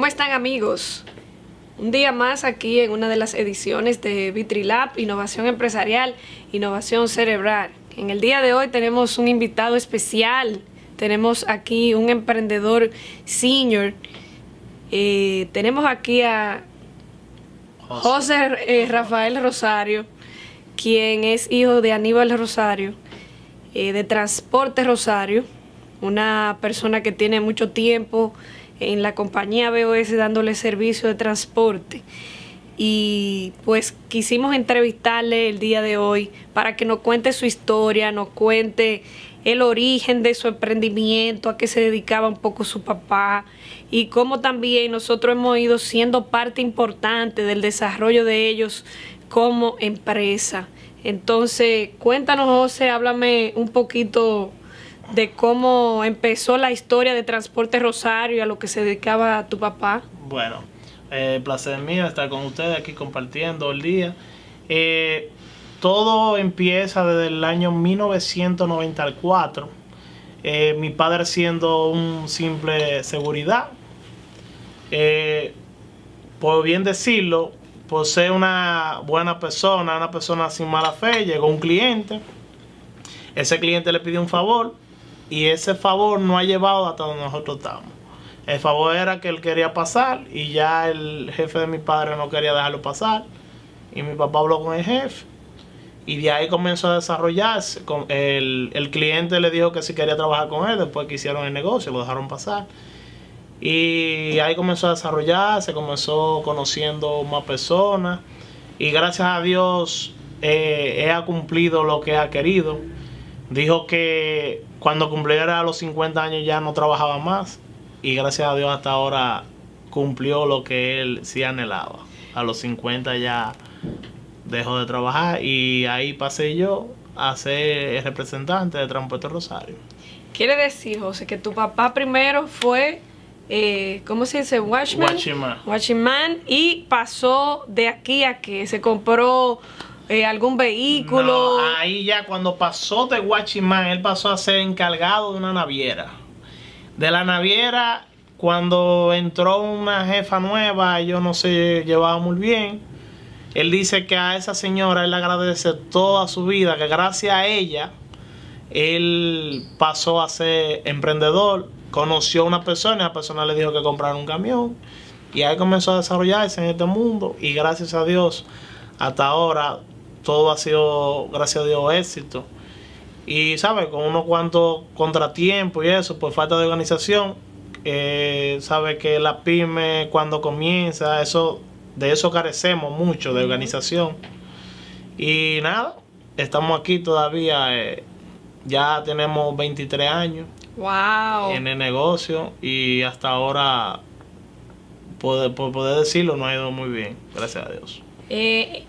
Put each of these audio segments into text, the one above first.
¿Cómo están, amigos? Un día más aquí en una de las ediciones de VitriLab, Innovación Empresarial, Innovación Cerebral. En el día de hoy tenemos un invitado especial. Tenemos aquí un emprendedor senior. Tenemos aquí a José Rafael Rosario, quien es hijo de Aníbal Rosario, de Transporte Rosario, una persona que tiene mucho tiempo en la compañía BOS dándole servicio de transporte. Y pues quisimos entrevistarle el día de hoy para que nos cuente su historia, nos cuente el origen de su emprendimiento, a qué se dedicaba un poco su papá y cómo también nosotros hemos ido siendo parte importante del desarrollo de ellos como empresa. Entonces, cuéntanos, José, háblame un poquito de cómo empezó la historia de Transporte Rosario y a lo que se dedicaba tu papá. Bueno, placer mío estar con ustedes aquí compartiendo el día. Todo empieza desde el año 1994. Mi padre siendo un simple seguridad. Por bien decirlo, por ser una buena persona, una persona sin mala fe, llegó un cliente. Ese cliente le pidió un favor y ese favor no ha llevado hasta donde nosotros estamos. El favor era que él quería pasar y ya el jefe de mi padre no quería dejarlo pasar. Y mi papá habló con el jefe y de ahí comenzó a desarrollarse. El cliente le dijo que si quería trabajar con él, después que hicieron el negocio, lo dejaron pasar. Y ahí comenzó a desarrollarse, comenzó conociendo más personas. Y gracias a Dios, él ha cumplido lo que ha querido. Dijo que cuando cumpliera los 50 años ya no trabajaba más. Y gracias a Dios hasta ahora cumplió lo que él sí anhelaba. A los 50 ya dejó de trabajar y ahí pasé yo a ser el representante de Transporte Rosario. Quiere decir, José, que tu papá primero fue, ¿cómo se dice? Watchman, y pasó de aquí a que se compró algún vehículo. No, ahí ya cuando pasó de Watchman, él pasó a ser encargado de una naviera. De la naviera, cuando entró una jefa nueva, ellos no se llevaban muy bien. Él dice que a esa señora él le agradece toda su vida, que gracias a ella, él pasó a ser emprendedor. Conoció a una persona y la persona le dijo que comprara un camión. Y ahí comenzó a desarrollarse en este mundo. Y gracias a Dios, hasta ahora, todo ha sido, gracias a Dios, éxito. Y, ¿sabe? Con unos cuantos contratiempos y eso, por falta de organización, sabe que la pyme cuando comienza, de eso carecemos mucho, de organización. Y nada, estamos aquí todavía, ya tenemos 23 años. Wow. En el negocio y hasta ahora, por poder decirlo, nos ha ido muy bien, gracias a Dios.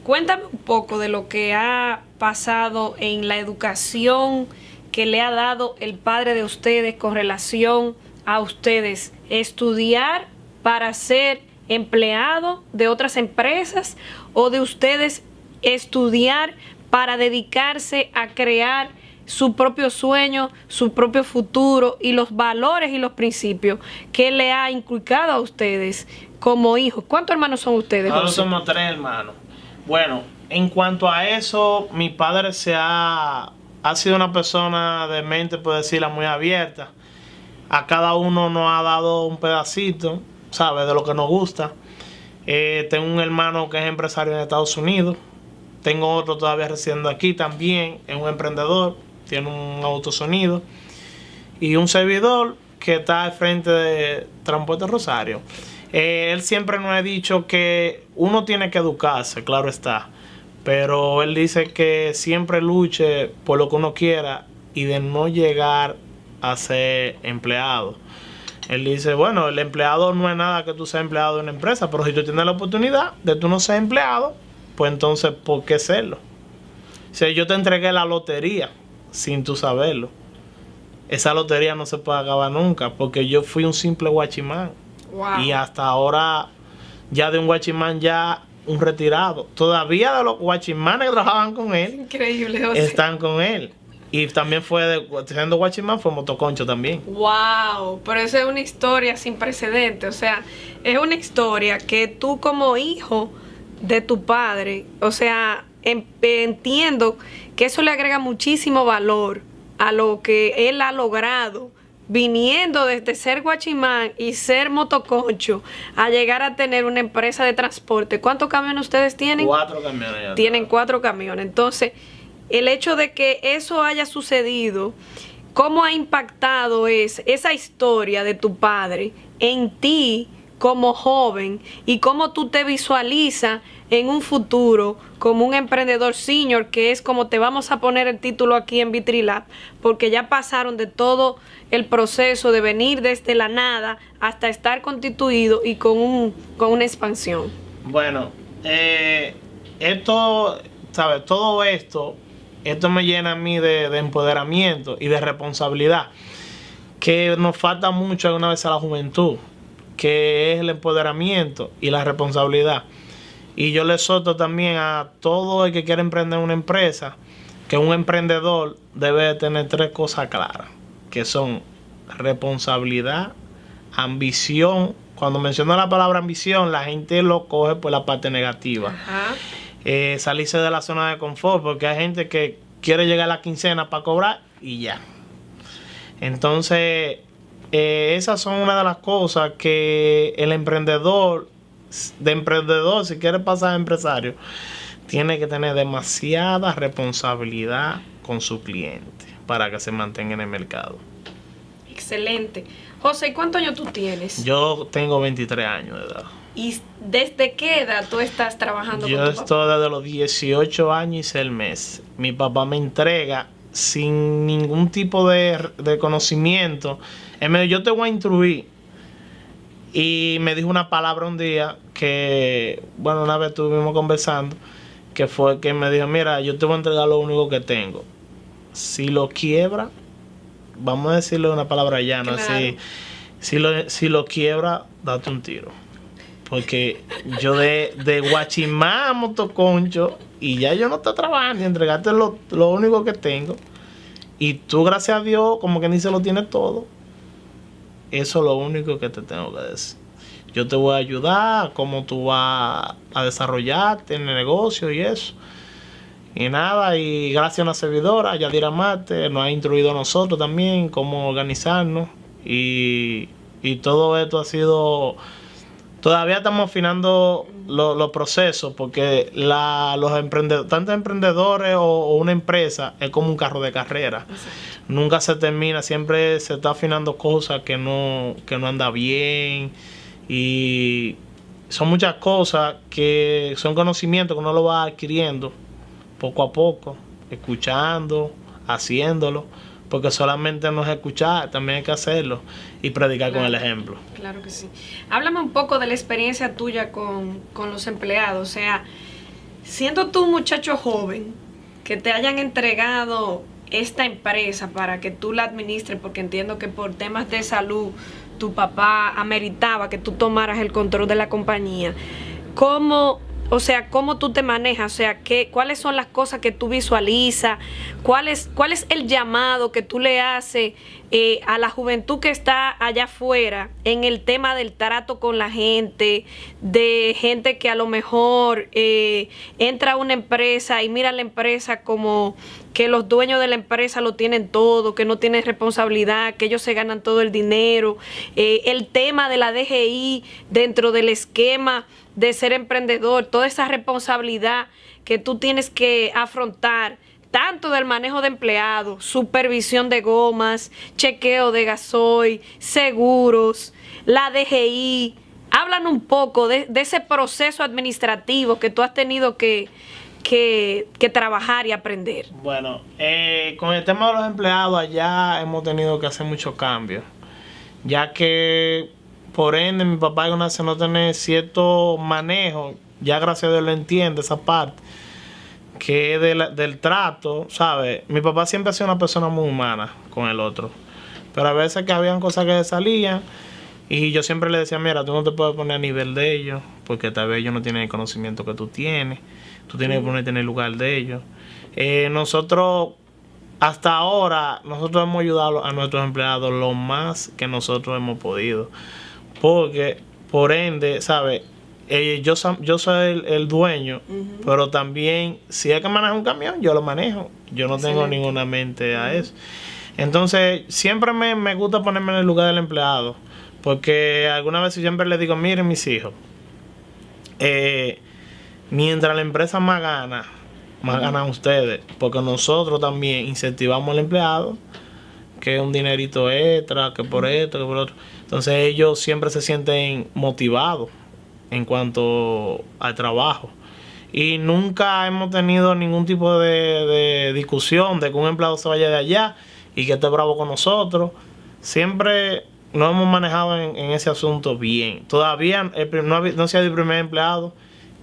Cuéntame un poco de lo que ha pasado en la educación que le ha dado el padre de ustedes con relación a ustedes. Estudiar para ser empleado de otras empresas o de ustedes estudiar para dedicarse a crear su propio sueño, su propio futuro y los valores y los principios que le ha inculcado a ustedes como hijos. ¿Cuántos hermanos son ustedes, José? Nosotros somos 3 hermanos. Bueno, en cuanto a eso, mi padre ha sido una persona de mente, por decirla, muy abierta. A cada uno nos ha dado un pedacito, ¿sabes? De lo que nos gusta. Tengo un hermano que es empresario en Estados Unidos. Tengo otro todavía residiendo aquí también, es un emprendedor, tiene un autosonido. Y un servidor que está al frente de Transporte Rosario. Él siempre nos ha dicho que uno tiene que educarse, claro está. Pero él dice que siempre luche por lo que uno quiera y de no llegar a ser empleado. Él dice, bueno, el empleado no es nada que tú seas empleado de una empresa, pero si tú tienes la oportunidad de tú no ser empleado, pues entonces, ¿por qué serlo? Si yo te entregué la lotería sin tú saberlo, esa lotería no se puede acabar nunca, porque yo fui un simple guachimán. Wow. Y hasta ahora, ya de un guachimán, ya un retirado. Todavía de los guachimanes que trabajaban con él, increíble, José, están con él. Y también siendo guachimán, fue motoconcho también. Wow, pero esa es una historia sin precedentes. O sea, es una historia que tú como hijo de tu padre, o sea, entiendo que eso le agrega muchísimo valor a lo que él ha logrado, viniendo desde ser guachimán y ser motoconcho a llegar a tener una empresa de transporte. ¿Cuántos camiones ustedes tienen? 4 camiones ya. Tienen 4 camiones. Entonces, el hecho de que eso haya sucedido, ¿cómo ha impactado esa historia de tu padre en ti como joven y cómo tú te visualizas en un futuro como un emprendedor senior, que es como te vamos a poner el título aquí en Vitrilab, porque ya pasaron de todo el proceso de venir desde la nada hasta estar constituido y con una expansión? Bueno, esto, ¿sabes? Todo esto me llena a mí de empoderamiento y de responsabilidad, que nos falta mucho alguna vez a la juventud, que es el empoderamiento y la responsabilidad. Y yo le exhorto también a todo el que quiera emprender una empresa, que un emprendedor debe tener 3 cosas claras, que son responsabilidad, ambición. Cuando menciono la palabra ambición, la gente lo coge por la parte negativa. Ajá. Salirse de la zona de confort, porque hay gente que quiere llegar a la quincena para cobrar y ya. Entonces, esas son una de las cosas que el emprendedor, si quiere pasar a empresario, tiene que tener demasiada responsabilidad con su cliente para que se mantenga en el mercado. Excelente. José, ¿cuántos años tú tienes? Yo tengo 23 años de edad. ¿Y desde qué edad tú estás trabajando Yo con tu papá? estoy desde los 18 años y 6 meses. Mi papá me entrega sin ningún tipo de conocimiento. Él me dijo, yo te voy a instruir. Y me dijo una palabra un día que, bueno, una vez estuvimos conversando, que fue que me dijo, mira, yo te voy a entregar lo único que tengo. Si lo quiebra, vamos a decirle una palabra llana, Claro. si lo quiebra, date un tiro. Porque yo de guachimán a motoconcho, y ya yo no estoy trabajando, y entregarte lo único que tengo, y tú, gracias a Dios, como que ni se lo tienes todo. Eso es lo único que te tengo que decir. Yo te voy a ayudar, cómo tú vas a desarrollarte en el negocio y eso. Y nada, y gracias a una servidora, Yadira Mate, nos ha instruido a nosotros también cómo organizarnos. Y todo esto ha sido... Todavía estamos afinando los procesos, porque los emprendedores, tantos emprendedores o una empresa es como un carro de carrera. Exacto. Nunca se termina, siempre se está afinando cosas que no anda bien. Y son muchas cosas que son conocimientos que uno lo va adquiriendo poco a poco, escuchando, haciéndolo. Porque solamente no es escuchar, también hay que hacerlo y predicar con el ejemplo. Claro que sí. Háblame un poco de la experiencia tuya con los empleados. O sea, siendo tú un muchacho joven, que te hayan entregado esta empresa para que tú la administres, porque entiendo que por temas de salud tu papá ameritaba que tú tomaras el control de la compañía. ¿Cómo tú te manejas? O sea, ¿cuáles son las cosas que tú visualizas? ¿Cuál es el llamado que tú le haces a la juventud que está allá afuera en el tema del trato con la gente, de gente que a lo mejor entra a una empresa y mira a la empresa como que los dueños de la empresa lo tienen todo, que no tienen responsabilidad, que ellos se ganan todo el dinero? El tema de la DGI dentro del esquema de ser emprendedor, toda esa responsabilidad que tú tienes que afrontar, tanto del manejo de empleados, supervisión de gomas, chequeo de gasoil, seguros, la DGI. Hablan un poco de ese proceso administrativo que tú has tenido que trabajar y aprender. Bueno, con el tema de los empleados, allá hemos tenido que hacer muchos cambios, ya que por ende mi papá conoce no tener cierto manejo, ya gracias a Dios lo entiende esa parte, que es del trato, ¿sabes? Mi papá siempre ha sido una persona muy humana con el otro, pero a veces que habían cosas que salían y yo siempre le decía, mira, tú no te puedes poner a nivel de ellos, porque tal vez ellos no tienen el conocimiento que tú tienes, tú tienes que ponerte en el lugar de ellos. Nosotros hasta ahora nosotros hemos ayudado a nuestros empleados lo más que nosotros hemos podido. Porque, por ende, ¿sabes? Yo soy el dueño, pero también, si hay que manejar un camión, yo lo manejo. Yo no tengo ninguna mente a eso. Entonces, siempre me gusta ponerme en el lugar del empleado. Porque algunas veces siempre les digo, miren mis hijos, mientras la empresa más ganan ustedes. Porque nosotros también incentivamos al empleado, que un dinerito extra, que por esto, que por otro. Entonces ellos siempre se sienten motivados en cuanto al trabajo. Y nunca hemos tenido ningún tipo de discusión de que un empleado se vaya de allá y que esté bravo con nosotros. Siempre nos hemos manejado en ese asunto bien. Todavía no se ha el primer empleado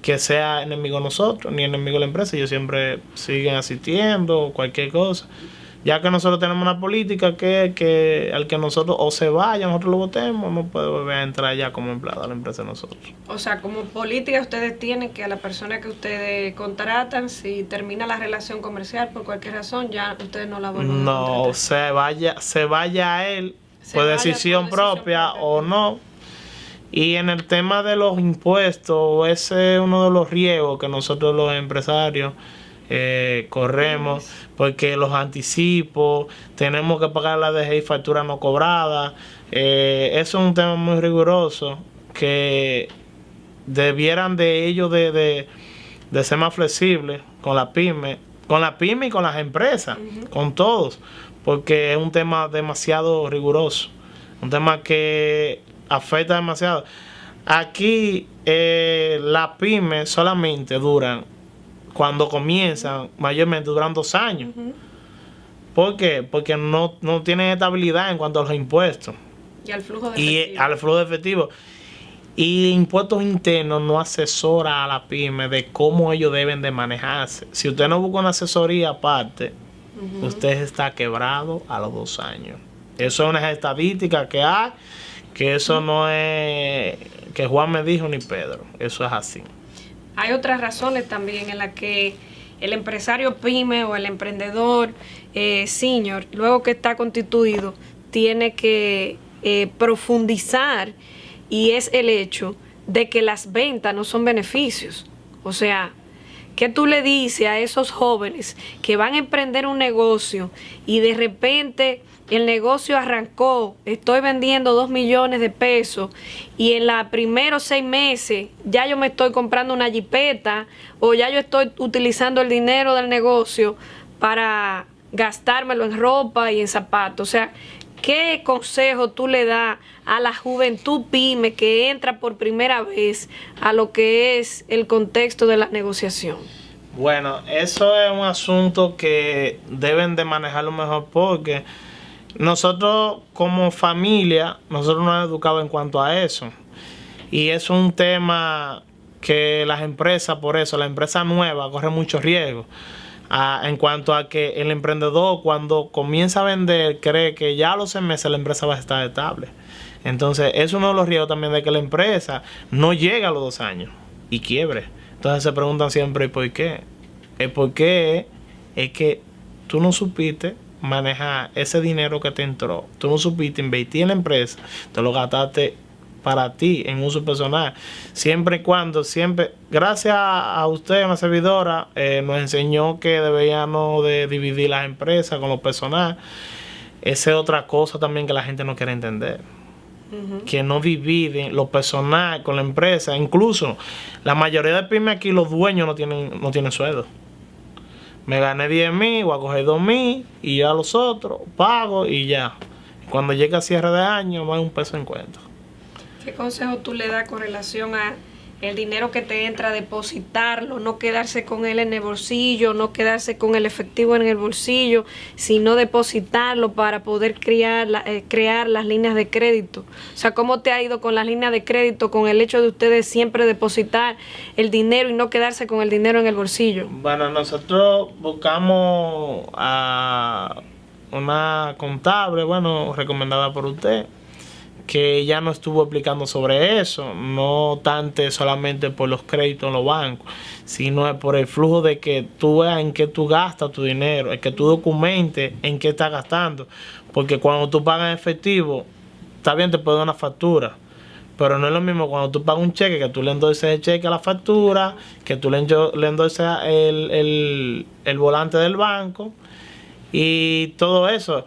que sea enemigo de nosotros, ni enemigo de la empresa. Ellos siempre siguen asistiendo, cualquier cosa. Ya que nosotros tenemos una política que al que nosotros o se vaya, nosotros lo votemos, no puede volver a entrar ya como empleado a la empresa de nosotros. O sea, como política ustedes tienen que a la persona que ustedes contratan, si termina la relación comercial por cualquier razón, ya ustedes no la vuelven a contratar. No, se vaya a él por decisión propia o no. Y en el tema de los impuestos, ese es uno de los riesgos que nosotros los empresarios corremos, porque los anticipos, tenemos que pagar la DGI y factura no cobrada. Eso es un tema muy riguroso que debieran de ellos de ser más flexibles con la pyme y con las empresas, con todos, porque es un tema demasiado riguroso, un tema que afecta demasiado. Aquí las pymes solamente duran, cuando comienzan, mayormente duran 2 años. ¿Por qué? Porque no tienen estabilidad en cuanto a los impuestos. Y al flujo de efectivo. Y al flujo de efectivo. Y impuestos internos no asesora a la pyme de cómo ellos deben de manejarse. Si usted no busca una asesoría aparte, usted está quebrado a los 2 años. Eso es una estadística que hay, que eso no es que Juan me dijo ni Pedro. Eso es así. Hay otras razones también en las que el empresario pyme o el emprendedor senior, luego que está constituido, tiene que profundizar, y es el hecho de que las ventas no son beneficios. O sea, ¿qué tú le dices a esos jóvenes que van a emprender un negocio y de repente el negocio arrancó, estoy vendiendo 2 millones de pesos y en los primeros 6 meses ya yo me estoy comprando una jipeta o ya yo estoy utilizando el dinero del negocio para gastármelo en ropa y en zapatos? O sea, ¿qué consejo tú le das a la juventud pyme que entra por primera vez a lo que es el contexto de la negociación? Bueno, eso es un asunto que deben de manejarlo mejor, porque nosotros como familia, nosotros nos hemos educado en cuanto a eso. Y es un tema que las empresas, por eso, la empresa nueva corre mucho riesgo. En cuanto a que el emprendedor cuando comienza a vender cree que ya a los 6 meses la empresa va a estar estable. Entonces es uno de los riesgos también de que la empresa no llegue a los 2 años y quiebre. Entonces se preguntan siempre, ¿y por qué? El por qué es que tú no supiste manejar ese dinero que te entró. Tú no supiste invertir en la empresa, te lo gastaste para ti en uso personal. Siempre y cuando, gracias a usted, una servidora, nos enseñó que deberíamos de dividir las empresas con lo personal. Esa es otra cosa también que la gente no quiere entender. Que no dividen lo personal con la empresa. Incluso la mayoría de pymes aquí, los dueños no tienen sueldo. Me gané 10,000, voy a coger 2,000 y ya los otros pago y ya. Cuando llega a cierre de año no hay un peso en cuenta. ¿Qué consejo tú le das con relación a el dinero que te entra, depositarlo, no quedarse con él en el bolsillo, no quedarse con el efectivo en el bolsillo, sino depositarlo para poder crear las líneas de crédito? O sea, ¿cómo te ha ido con las líneas de crédito, con el hecho de ustedes siempre depositar el dinero y no quedarse con el dinero en el bolsillo? Bueno, nosotros buscamos a una contable, recomendada por usted, que ella no estuvo explicando sobre eso, no tanto solamente por los créditos en los bancos, sino por el flujo de que tú veas en qué tú gastas tu dinero, el que tú documentes en qué estás gastando, porque cuando tú pagas en efectivo, está bien, te puede dar una factura, pero no es lo mismo cuando tú pagas un cheque, que tú le endorses el cheque a la factura, que tú le endorses el volante del banco y todo eso.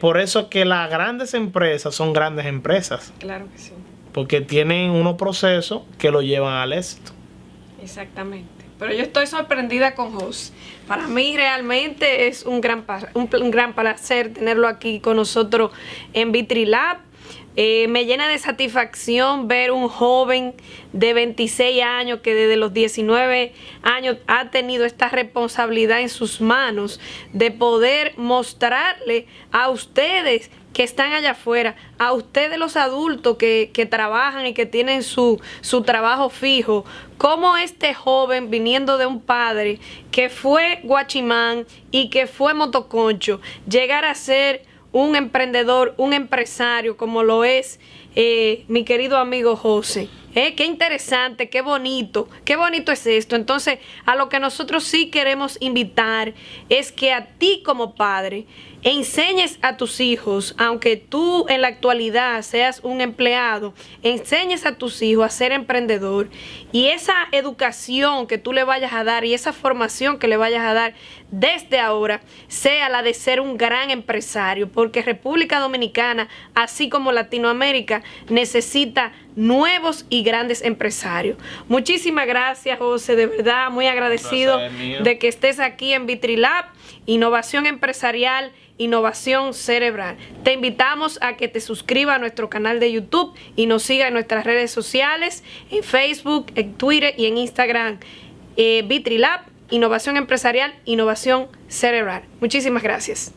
Por eso que las grandes empresas son grandes empresas. Claro que sí. Porque tienen unos procesos que lo llevan al éxito. Exactamente. Pero yo estoy sorprendida con José. Para mí realmente es un gran placer tenerlo aquí con nosotros en VitriLab. Me llena de satisfacción ver un joven de 26 años que desde los 19 años ha tenido esta responsabilidad en sus manos de poder mostrarle a ustedes que están allá afuera, a ustedes los adultos que trabajan y que tienen su trabajo fijo, cómo este joven, viniendo de un padre que fue guachimán y que fue motoconcho, llegar a ser un emprendedor, un empresario como lo es mi querido amigo José. Qué interesante, qué bonito es esto. Entonces, a lo que nosotros sí queremos invitar es que a ti como padre enseñes a tus hijos, aunque tú en la actualidad seas un empleado, enseñes a tus hijos a ser emprendedor, y esa educación que tú le vayas a dar y esa formación que le vayas a dar desde ahora sea la de ser un gran empresario, porque República Dominicana, así como Latinoamérica, necesita nuevos y grandes empresarios. Muchísimas gracias, José, de verdad, muy agradecido de que estés aquí en VitriLab, innovación empresarial, innovación cerebral. Te invitamos a que te suscribas a nuestro canal de YouTube y nos sigas en nuestras redes sociales, en Facebook, en Twitter y en Instagram. VitriLab, innovación empresarial, innovación cerebral. Muchísimas gracias.